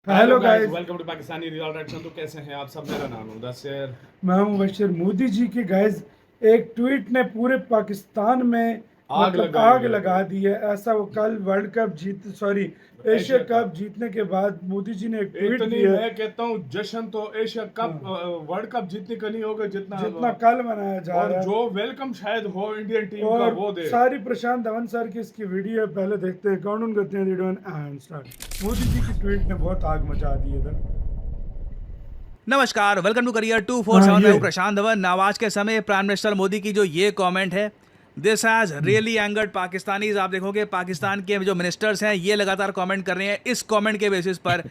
Hello guys, welcome to Pakistani real reaction. तो कैसे हैं आप सब? मेरा नाम है मुदस्सिर। मैं हूं बशीर। मोदी जी के गाइस एक ट्वीट ने पूरे पाकिस्तान में आग मतलब लगाई आग हुई है। लगा दी है। ऐसा वो कल वर्ल्ड कप जीत एशिया एशिया कप कप जीतने के बाद मोदी जी ने एक ट्वीट इतनी किया है। मैं कहता हूँ जश्न तो एशिया कप हाँ, वर्ल्ड कप जीतने का नहीं होगा जितना जितना कल मनाया जा और रहा है। जो वेलकम शायद हो इंडियन टीम का और वो दे। सारी प्रशांत धवन सर की इसकी वीडियो है, पहले देखते हैं। काउंट करते हैं, 3 2 1 एंड स्टार्ट। मोदी जी की ट्वीट ने बहुत आग मचा दी है इधर। नमस्कार, वेलकम टू करियर हाँ 247। मैं ये हूं प्रशांत धवन। आज के समय प्राइम मिनिस्टर मोदी की जो ये कमेंट है, this has really angered Pakistanis. आप देखोगे पाकिस्तान के जो मिनिस्टर्स हैं ये लगातार कमेंट कर रहे हैं इस कमेंट के बेसिस पर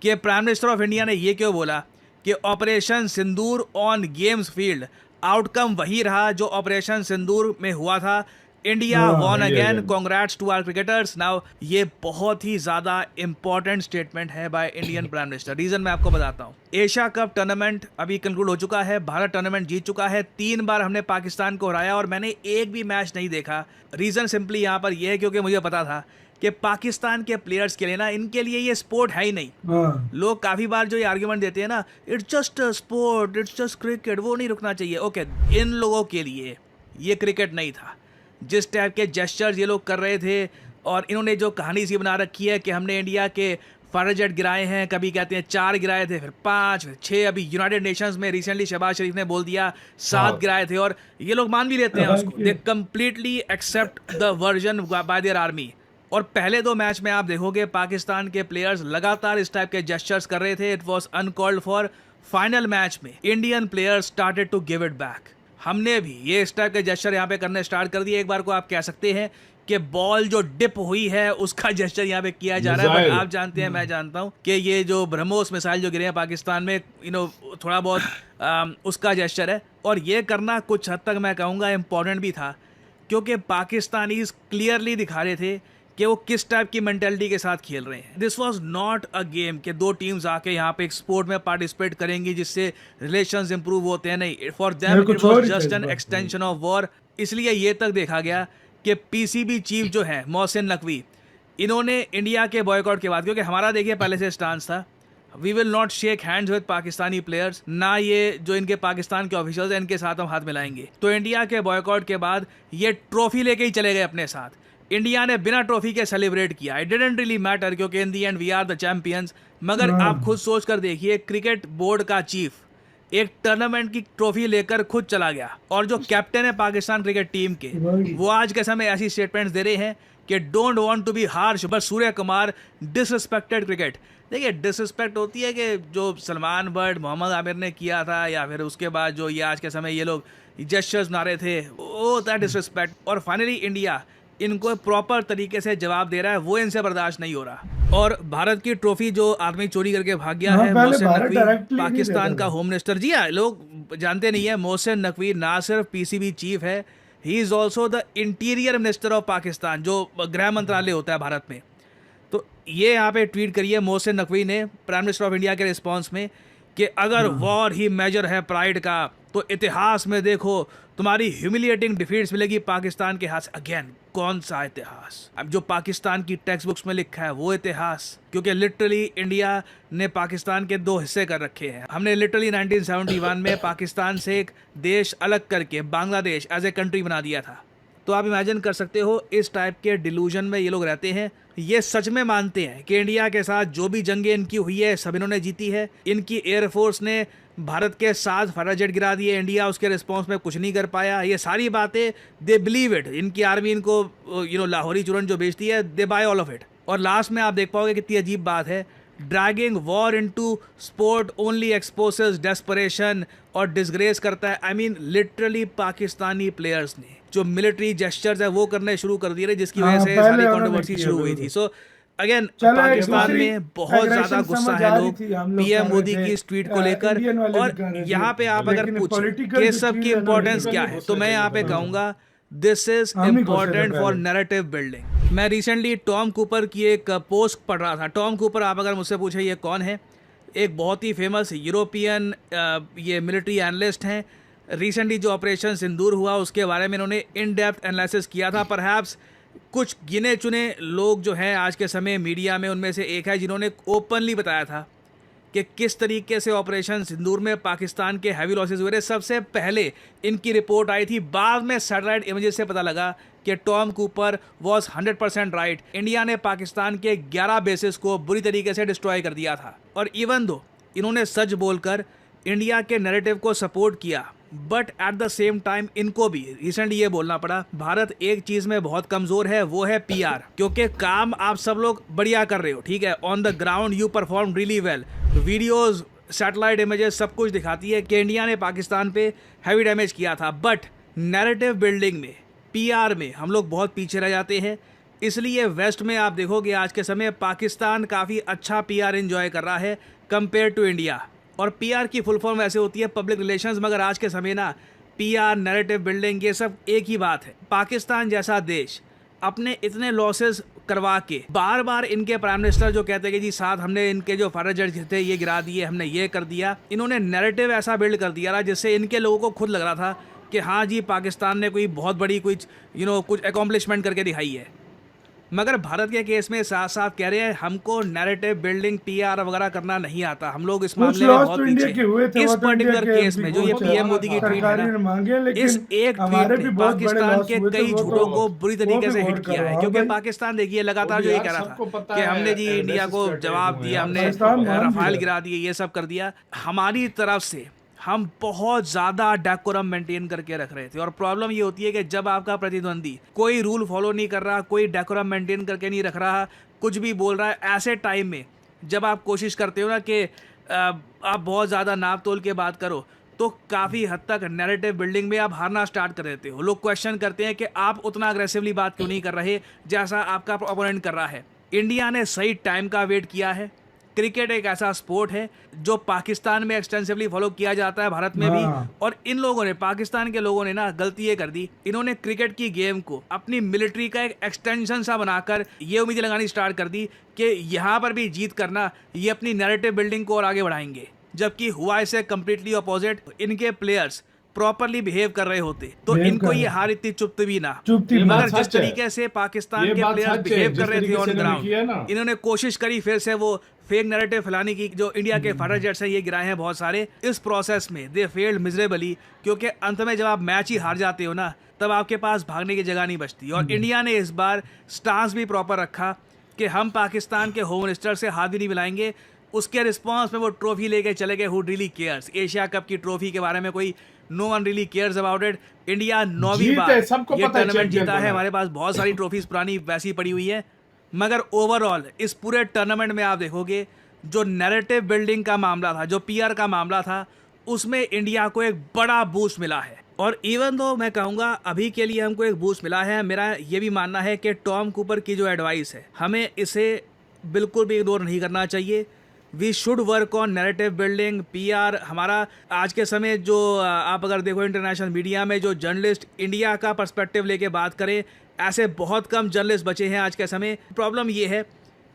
कि प्राइम मिनिस्टर ऑफ इंडिया ने ये क्यों बोला कि operation Sindoor on games field outcome वही रहा जो ऑपरेशन सिंदूर में हुआ था। इंडिया हाँ won India again, again. Congrats to our cricketers. Now ये बहुत ही ज्यादा इंपॉर्टेंट स्टेटमेंट है by Indian prime minister. Reason मैं आपको बताता हूँ। एशिया कप टूर्नामेंट अभी कंक्लूड हो चुका है, भारत टूर्नामेंट जीत चुका है, 3 बार हमने पाकिस्तान को हराया और मैंने एक भी मैच नहीं देखा। रीजन सिंपली यहाँ पर यह है क्योंकि मुझे पता था कि पाकिस्तान के प्लेयर्स के लिए ना, इनके लिए ये स्पोर्ट है ही नहीं। हाँ लोग काफ़ी बार जो ये आर्ग्यूमेंट देते हैं ना, it's just sport, it's just cricket, वो नहीं रुकना चाहिए। ओके, इन लोगों के लिए ये क्रिकेट नहीं था। जिस टाइप के जेस्चर्स ये लोग कर रहे थे और इन्होंने जो कहानी सी बना रखी है कि हमने इंडिया के फाइटर जेट गिराए हैं, कभी कहते हैं 4 गिराए थे, फिर 5, फिर 6, अभी यूनाइटेड नेशंस में रिसेंटली शहबाज शरीफ ने बोल दिया 7 गिराए थे, और ये लोग मान भी लेते हैं उसको। They completely accept the version by their army. और पहले 2 मैच में आप देखोगे पाकिस्तान के प्लेयर्स लगातार इस टाइप के जेस्चर्स कर रहे थे। It was uncalled for. Final match में Indian players started to give it back. हमने भी ये इस टाइप के जेस्चर यहाँ पे करने स्टार्ट कर दिए। एक बार को आप कह सकते हैं कि बॉल जो डिप हुई है उसका जेस्चर यहाँ पे किया जा रहा है। बट आप जानते हैं, मैं जानता हूँ कि ये जो ब्रह्मोस मिसाइल जो गिरे हैं पाकिस्तान में, थोड़ा बहुत उसका जेस्चर है। और ये करना कुछ हद तक मैं कहूँगा इम्पोर्टेंट भी था, क्योंकि पाकिस्तानीज क्लियरली दिखा रहे थे कि वो किस टाइप की मेंटेलिटी के साथ खेल रहे हैं। This was not a game कि 2 टीम्स आके यहाँ पे एक स्पोर्ट में पार्टिसिपेट करेंगी जिससे रिलेशंस इंप्रूव होते हैं। नहीं, for them it was just an extension of war. इसलिए ये तक देखा गया कि पीसीबी चीफ जो है मोहसिन नकवी, इन्होंने इंडिया के बॉयकॉट के बाद, क्योंकि हमारा देखिए पहले से स्टांस था, we will not shake hands with Pakistani players, ना ये जो इनके पाकिस्तान के ऑफिशियल्स हैं इनके साथ हम हाथ मिलाएंगे। तो इंडिया के बॉयकॉट के बाद ये ट्रॉफी लेके ही चले गए अपने साथ। इंडिया ने बिना ट्रॉफी के सेलिब्रेट किया। इट डिडंट रियली मैटर, क्योंकि in the end we are the champions. मगर आप खुद सोच कर देखिए, क्रिकेट बोर्ड का चीफ एक टूर्नामेंट की ट्रॉफी लेकर खुद चला गया, और जो कैप्टन है पाकिस्तान क्रिकेट टीम के, वो आज के समय ऐसी स्टेटमेंट्स दे रहे हैं कि don't want to be harsh but Surya Kumar disrespected cricket. देखिए, डिसरिस्पेक्ट होती है कि जो सलमान बट, मोहम्मद आमिर ने किया था, या फिर उसके बाद जो ये आज के समय ये लोग जेस्चर्स बना रहे थे, वो होता है डिसरिस्पेक्ट। और फाइनली इंडिया इनको प्रॉपर तरीके से जवाब दे रहा है, वो इनसे बर्दाश्त नहीं हो रहा। और भारत की ट्रॉफी जो आदमी चोरी करके भाग गया है, मोहसिन नकवी, पाकिस्तान का होम मिनिस्टर। जी हाँ, लोग जानते नहीं है, मोहसिन नकवी ना सिर्फ पीसीबी चीफ है, he is also the interior minister of Pakistan, जो गृह मंत्रालय होता है भारत में। तो ये यहाँ पे ट्वीट करिए मोहसिन नकवी ने प्राइम मिनिस्टर ऑफ इंडिया के रिस्पॉन्स में कि अगर वॉर ही मेजर है प्राइड का, तो इतिहास में देखो तुम्हारी ह्यूमिलिएटिंग डिफीट्स मिलेगी पाकिस्तान के हाथ। अगेन, कौन सा इतिहास? अब जो पाकिस्तान की टेक्स्ट बुक्स में लिखा है वो इतिहास, क्योंकि लिटरली इंडिया ने पाकिस्तान के 2 हिस्से कर रखे हैं। हमने लिटरली 1971 में पाकिस्तान से एक देश अलग करके बांग्लादेश एज ए कंट्री बना दिया था। तो आप इमेजिन कर सकते हो इस टाइप के डिलूजन में ये लोग रहते हैं। ये सच में मानते हैं कि इंडिया के साथ जो भी जंगें इनकी हुई है सब इन्होंने जीती है। इनकी एयरफोर्स ने भारत के 7 फाइटर जेट गिरा दिए, इंडिया उसके रिस्पॉन्स में कुछ नहीं कर पाया। ये सारी बातें दे बिलीव इट। इनकी आर्मी इनको लाहौरी चूरन जो बेचती है, दे बाय ऑल ऑफ इट। और लास्ट में आप देख पाओगे कितनी अजीब बात है, dragging war into sport only exposes desperation और डिसग्रेस करता है। I mean literally Pakistani players ने जो मिलिट्री जेस्चर्स है वो करने शुरू कर दिए, जिसकी वजह से सारी कंट्रोवर्सी शुरू हुई थी। सो अगेन, पाकिस्तान में बहुत ज्यादा गुस्सा है लोग पीएम मोदी की इस ट्वीट को लेकर। और यहाँ पे आप अगर पूछें कि सब की इंपॉर्टेंस क्या है, तो मैं यहाँ पे कहूंगा this is important for narrative building. मैं रिसेंटली टॉम कूपर की एक पोस्ट पढ़ रहा था। टॉम कूपर, आप अगर मुझसे पूछे ये कौन है, एक बहुत ही फेमस यूरोपियन ये मिलिट्री एनालिस्ट हैं। रिसेंटली जो ऑपरेशन सिंदूर हुआ उसके बारे में इन्होंने इन डेप्थ एनालिसिस किया था। परहैप्स कुछ गिने चुने लोग जो हैं आज के समय मीडिया में, उनमें से एक है जिन्होंने ओपनली बताया था कि किस तरीके से ऑपरेशन सिंदूर में पाकिस्तान के हैवी लॉसेस हुए थे। सबसे पहले इनकी रिपोर्ट आई थी, बाद में सैटेलाइट इमेजेस से पता लगा कि Tom Cooper was 100% right. India ने पाकिस्तान के 11 बेसिस को बुरी तरीके से डिस्ट्रॉय कर दिया था। और इवन दो इन्होंने सच बोलकर इंडिया के नैरेटिव को सपोर्ट किया, but at the same time इनको भी रिसेंटली ये बोलना पड़ा, भारत एक चीज़ में बहुत कमज़ोर है, वो है पीआर। क्योंकि काम आप सब लोग बढ़िया कर रहे हो, ठीक है, on the ground you perform really well, videos, satellite images सब कुछ दिखाती है कि इंडिया ने पाकिस्तान पे हैवी डैमेज किया था, बट नैरेटिव बिल्डिंग में, पीआर में हम लोग बहुत पीछे रह जाते हैं। इसलिए वेस्ट में आप देखोगे आज के समय पाकिस्तान काफ़ी अच्छा पीआर एंजॉय कर रहा है कंपेयर टू इंडिया। और पीआर की फुल फॉर्म ऐसे होती है पब्लिक रिलेशंस, मगर आज के समय ना पीआर, नैरेटिव बिल्डिंग, ये सब एक ही बात है। पाकिस्तान जैसा देश अपने इतने लॉसेस करवा के बार बार इनके प्राइम मिनिस्टर जो कहते हैं कि जी साथ हमने इनके जो फाइटर जेट थे ये गिरा दिए, हमने ये कर दिया, इन्होंने नैरेटिव ऐसा बिल्ड कर दिया था जिससे इनके लोगों को खुद लग रहा था कि हाँ जी पाकिस्तान ने कोई बहुत बड़ी कुछ कुछ अकॉम्प्लिशमेंट करके दिखाई है। मगर भारत के केस में साथ साथ कह रहे हैं हमको नैरेटिव बिल्डिंग, पीआर वगैरह करना नहीं आता, हम लोग इस मामले में बहुत पीछे। इस पर्टिकुलर केस में जो ये पीएम मोदी की ट्वीट है ना, इस एक ट्वीट ने पाकिस्तान के कई झूठों को बुरी तरीके से हिट किया है। क्योंकि पाकिस्तान देखिए लगातार जो ये कह रहा था कि हमने जी इंडिया को जवाब दिया, हमने रफाल गिरा दिए, ये सब कर दिया, हमारी तरफ से हम बहुत ज़्यादा डेकोरम मेंटेन करके रख रहे थे। और प्रॉब्लम ये होती है कि जब आपका प्रतिद्वंदी कोई रूल फॉलो नहीं कर रहा, कोई डेकोरम मेंटेन करके नहीं रख रहा, कुछ भी बोल रहा है, ऐसे टाइम में जब आप कोशिश करते हो ना कि आप बहुत ज़्यादा नाप तोल के बात करो, तो काफ़ी हद तक नैरेटिव बिल्डिंग में आप हारना स्टार्ट कर देते हो। लोग क्वेश्चन करते हैं कि आप उतना अग्रेसिवली बात क्यों नहीं कर रहे जैसा आपका ओपोनेंट कर रहा है। इंडिया ने सही टाइम का वेट किया है। क्रिकेट एक ऐसा स्पोर्ट है जो पाकिस्तान में एक्सटेंसिवली फॉलो किया जाता है, भारत में भी। और इन लोगों ने, पाकिस्तान के लोगों ने ना गलती ये कर दी, इन्होंने क्रिकेट की गेम को अपनी मिलिट्री का एक एक्सटेंशन सा बनाकर ये उम्मीद लगानी स्टार्ट कर दी कि यहाँ पर भी जीत करना, ये अपनी नैरेटिव बिल्डिंग को और आगे बढ़ाएंगे। जबकि हुआ इसे कम्प्लीटली अपोजिट। इनके प्लेयर्स प्रॉपरली बिहेव कर रहे होते तो इनको ये हार इतनी चुभती भी ना। मगर जिस तरीके से पाकिस्तान के प्लेयर्स बिहेव कर रहे थे ऑन ग्राउंड, इन्होंने कोशिश करी फिर से वो फेक नैरेटिव फैलाने की, जो इंडिया के फाइटर जेट्स हैं ये गिराए हैं बहुत सारे। इस प्रोसेस में दे फेल्ड मिजरेबली, क्योंकि अंत में जब आप मैच ही हार जाते हो ना, तब आपके पास भागने की जगह नहीं बचती। और इंडिया ने इस बार स्टांस भी प्रॉपर रखा कि हम पाकिस्तान के होम मिनिस्टर से हाथ भी नहीं मिलाएंगे। उसके रिस्पॉन्स में वो ट्रॉफी लेके चले गए। Who really cares? Asia cup की ट्रॉफी के बारे में कोई no one really cares about it. India 9वीं बार ये टूर्नामेंट जीता है। हमारे पास बहुत सारी ट्रॉफीज पुरानी वैसी पड़ी हुई है, मगर ओवरऑल इस पूरे टूर्नामेंट में आप देखोगे जो नैरेटिव बिल्डिंग का मामला था, जो पीआर का मामला था, उसमें इंडिया को एक बड़ा बूस्ट मिला है। और इवन दो मैं कहूँगा अभी के लिए हमको एक बूस्ट मिला है, मेरा ये भी मानना है कि टॉम कूपर की जो एडवाइस है हमें इसे बिल्कुल भी इग्नोर नहीं करना चाहिए। We should work on narrative building, PR. हमारा आज के समय जो आप अगर देखो इंटरनेशनल मीडिया में जो जर्नलिस्ट इंडिया का पर्सपेक्टिव लेके बात करें, ऐसे बहुत कम जर्नलिस्ट बचे हैं आज के समय। प्रॉब्लम ये है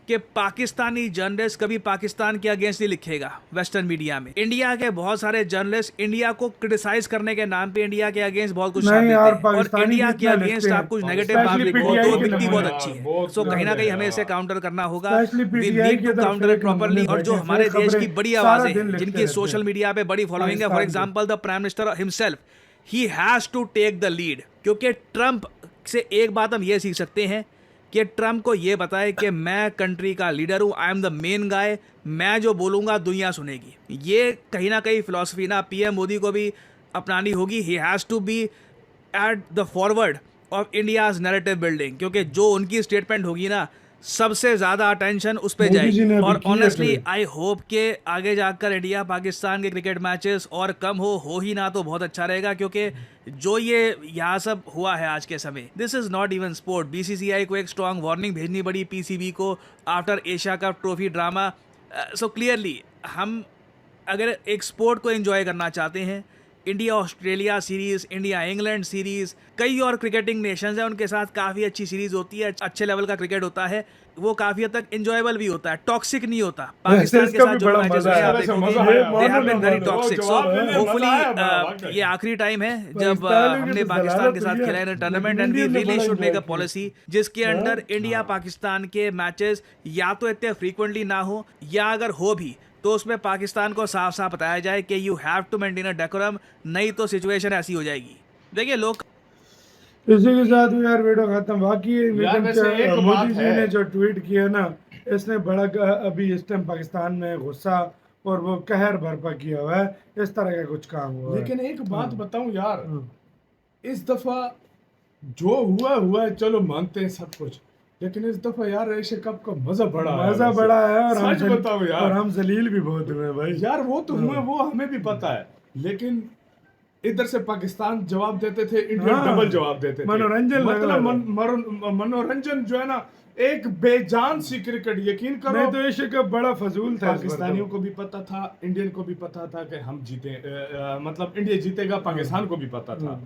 कि पाकिस्तानी जर्नलिस्ट कभी पाकिस्तान के अगेंस्ट नहीं लिखेगा वेस्टर्न मीडिया में। इंडिया के बहुत सारे जर्नलिस्ट इंडिया को क्रिटिसाइज करने के नाम पे इंडिया के अगेंस्ट बहुत कुछ लिखते हैं, और इंडिया के अगेंस्ट आप कुछ नेगेटिव बात लिखो तो बिकती बहुत अच्छी है। सो कहीं ना कहीं हमें इसे काउंटर करना होगा। We need to counter it properly. और जो हमारे देश की बड़ी आवाजें हैं, जिनकी सोशल मीडिया पे बड़ी फॉलोइंग है, for example the prime minister himself, he has to take the lead. क्योंकि ट्रंप से एक बात हम ये सीख सकते हैं कि ट्रंप को ये बताए कि मैं कंट्री का लीडर हूँ, I am the main guy, मैं जो बोलूँगा दुनिया सुनेगी। ये कहीं ना कहीं फिलॉसफी ना पीएम मोदी को भी अपनानी होगी। He has to be at the forward of India's narrative building, क्योंकि जो उनकी स्टेटमेंट होगी ना, सबसे ज़्यादा अटेंशन उस पर जाएगी। और ऑनेस्टली आई होप कि आगे जाकर इंडिया पाकिस्तान के क्रिकेट मैचेस और कम हो ही ना तो बहुत अच्छा रहेगा। क्योंकि जो ये यहाँ सब हुआ है आज के समय, this is not even sport. BCCI को एक स्ट्रॉन्ग वार्निंग भेजनी पड़ी पीसीबी को after Asia cup trophy drama. So clearly हम अगर एक स्पोर्ट को एंजॉय करना चाहते हैं, India Australia series, India England series, कई और क्रिकेटिंग नेशंस हैं, उनके साथ काफ़ी अच्छी सीरीज होती है, अच्छे लेवल का क्रिकेट होता है, वो काफ़ी हद तक इंजॉयबल भी होता है, टॉक्सिक नहीं होता। पाकिस्तान के इसका साथ भी जो बड़ा मैचेस मजा हुए है। आप वैसे देखोगे, मजा आया, they have been very वो toxic. So जवाब देने में hopefully मजा आया बड़ा, वाकई। ये आखिरी टाइम है जब पाकिस्तान हमने की पाकिस्तान के तो साथ दलालत खेला हुई है है, टूर्नामेंट, लेकिन एंड वी इंडिया ने रियली बड़ा शुड मेक अ enjoy किया। पॉलिसी जिसके अंदर इंडिया पाकिस्तान के मैचेस या तो इतने फ्रीक्वेंटली ना हो, या अगर हो भी तो उसमें पाकिस्तान को साफ साफ बताया जाए कि you have to maintain a decorum, नहीं तो सिचुएशन ऐसी हो जाएगी। देखिए लोग इसी के साथ भी यार वीडियो खत्म। बाकी यार लेकिन वैसे एक मोदी बात जी है। ने जो ट्वीट किया ना, इसने बड़ा अभी इस टाइम पाकिस्तान में गुस्सा और वो कहर बर्पा किया हुआ है, इस तरह का कुछ काम हुआ है। लेकिन एक बात बताऊं यार, हाँ। इस दफा जो हुआ है, चलो मानते हैं सब कुछ, लेकिन इस दफा यार एशिया कप का मजा बड़ा आया मजा वैसे। बड़ा है और सच बताओ यार, और हम जलील भी बहुत हुए भाई। यार वो तो हुए, वो हमें भी पता है, लेकिन इधर से पाकिस्तान जवाब देते थे, इंडिया हाँ। डबल जवाब देते थे। मनोरंजन लग रहा मतलब मनोरंजन जो है ना, एक बेजान सी क्रिकेट, यकीन करो। नहीं तो एशिया कप बड़ा फजूल था। पाकिस्तानियों को भी पता था, इंडियन को भी पता था कि हम जीते, मतलब इंडिया जीतेगा, पाकिस्तान को भी पता था,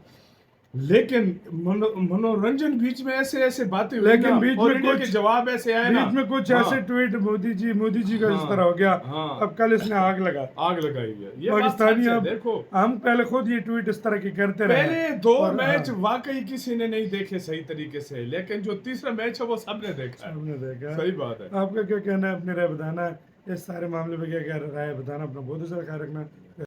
लेकिन मनोरंजन बीच में ऐसे बातें हुई लेकिन ना, बीच और में इंडिया कुछ के जवाब ऐसे आए ना, बीच में कुछ हाँ, ऐसे ट्वीट मोदी जी का इस हाँ, तरह हो गया। हाँ। अब कल इसने आग लगा, आग लगाई है ये बात पाकिस्तानी। सच है। अब देखो हम पहले खुद ये ट्वीट इस तरह के करते रहे, पहले दो और मैच हाँ, वाकई किसी ने नहीं देखे सही तरीके से, लेकिन जो तीसरा मैच है वो सबने देखा है। हमने देखा। सही बात है। आपका क्या कहना है, अपनी राय बताना है, इस सारे मामले में क्या राय बताना, अपना बहुत सारा ख्याल रखना।